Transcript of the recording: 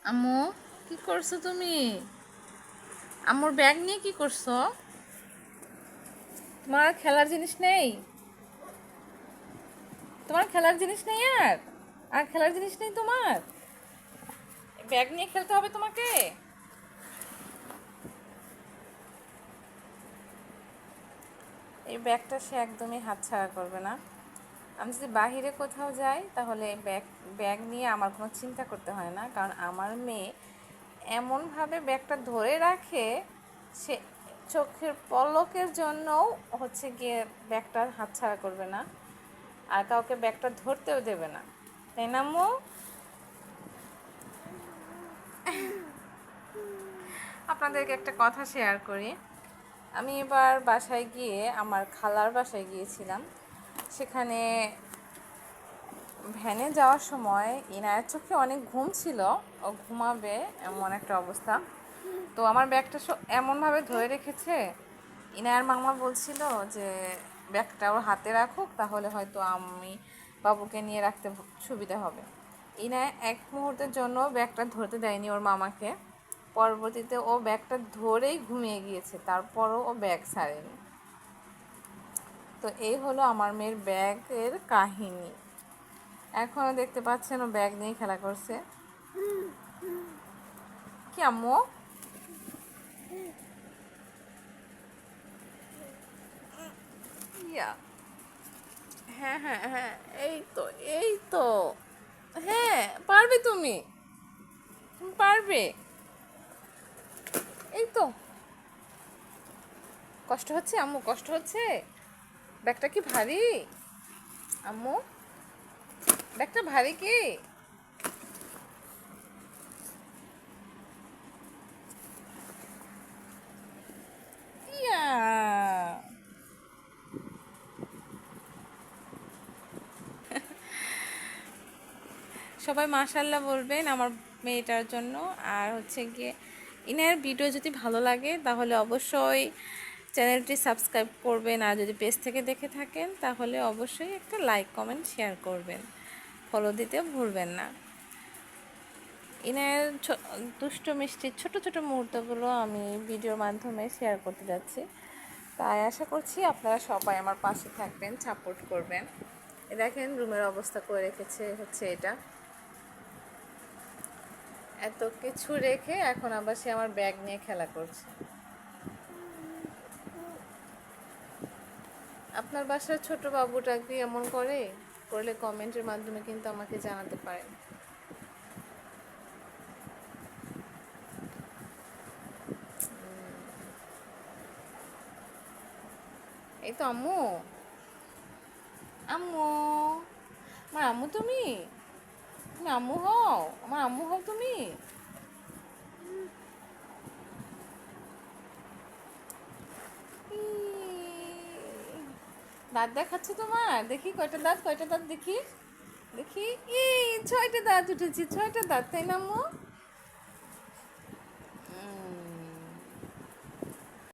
আম্মু, কি করছো তুমি? আম্মুর ব্যাগ নিয়ে কি করছো? তোমার আর খেলার জিনিস নেই? তোমার খেলার জিনিস নেই আর? আর খেলার জিনিস নেই তোমার? ব্যাগ নিয়ে খেলতে হবে তোমাকে? এই ব্যাগটা সে একদমই হাতছাড়া করবে না। আমি যদি বাহিরে কোথাও যাই তাহলে ব্যাগ ব্যাগ নিয়ে আমার কোনো চিন্তা করতে হয় না, কারণ আমার মেয়ে এমনভাবে ব্যাগটা ধরে রাখে, সে চোখের পলকের জন্যও হচ্ছে গিয়ে ব্যাগটার হাতছাড়া করবে না, আর কাউকে ব্যাগটা ধরতেও দেবে না। তাই না আম্মু? আপনাদেরকে একটা কথা শেয়ার করি। আমি এবার বাসায় গিয়ে আমার খালার বাসায় গিয়েছিলাম। সেখানে ভ্যানে যাওয়ার সময় ইনায়ের চোখে অনেক ঘুম ছিল, ও ঘুমাবে এমন একটা অবস্থা। তো আমার ব্যাগটা এমনভাবে ধরে রেখেছে, ইনায়ের মামা বলছিল যে ব্যাগটা ওর হাতে রাখুক, তাহলে হয়তো আমি বাবুকে নিয়ে রাখতে সুবিধা হবে। ইনায় এক মুহূর্তের জন্য ব্যাগটা ধরতে দেয়নি ওর মামাকে। পরবর্তীতে ও ব্যাগটা ধরেই ঘুমিয়ে গিয়েছে, তারপরও ও ব্যাগ ছাড়েনি। তো এই হলো আমার মেয়ের ব্যাগের কাহিনী। এখনও দেখতে পাচ্ছেন ও ব্যাগ নিয়ে খেলা করছে। কি আম্মু? ইয়া, হ্যাঁ হ্যাঁ হ্যাঁ, এই তো, এই তো। হ্যাঁ, পারবে তুমি, তুমি পারবে। এই তো। কষ্ট হচ্ছে আম্মু? কষ্ট হচ্ছে? ব্যাগটা কি ভারী আম্মু? ব্যাগটা ভারী কি? ইয়া, সবাই মাশাল্লাহ বলবেন আমার মেয়েটার জন্য। আর হচ্ছে গিয়ে ইনার ভিডিও যদি ভালো লাগে তাহলে অবশ্যই চ্যানেলটি সাবস্ক্রাইব করবেন, আর যদি পেজ থেকে দেখে থাকেন তাহলে অবশ্যই একটা লাইক কমেন্ট শেয়ার করবেন, ফলো দিতে ভুলবেন না। ইনার দুষ্ট মিষ্টির ছোট ছোট মুহূর্তগুলো আমি ভিডিওর মাধ্যমে শেয়ার করতে যাচ্ছি, তাই আশা করছি আপনারা সবাই আমার পাশে থাকবেন, সাপোর্ট করবেন। দেখেন রুমের অবস্থা করে রেখেছে হচ্ছে এটা। এত কিছু রেখে এখন আবার সে আমার ব্যাগ নিয়ে খেলা করছে। আপনার বাসার ছোট বাবুটা কি এমন করে? করলে কমেন্টের মাধ্যমে কিন্তু আমাকে জানাতে পারেন। এই তো আম্মু, আম্মু, আমার আম্মু তুমি? তুমি আম্মু হও, আমার আম্মু হও তুমি? দাঁত দেখাচ্ছে তোমার? দেখি কয়টা দাঁত, কয়টা দাঁত দেখি, দেখি। ই, 6টা দাঁত উঠেছে, 6টা দাঁত, তাই না আম্মু?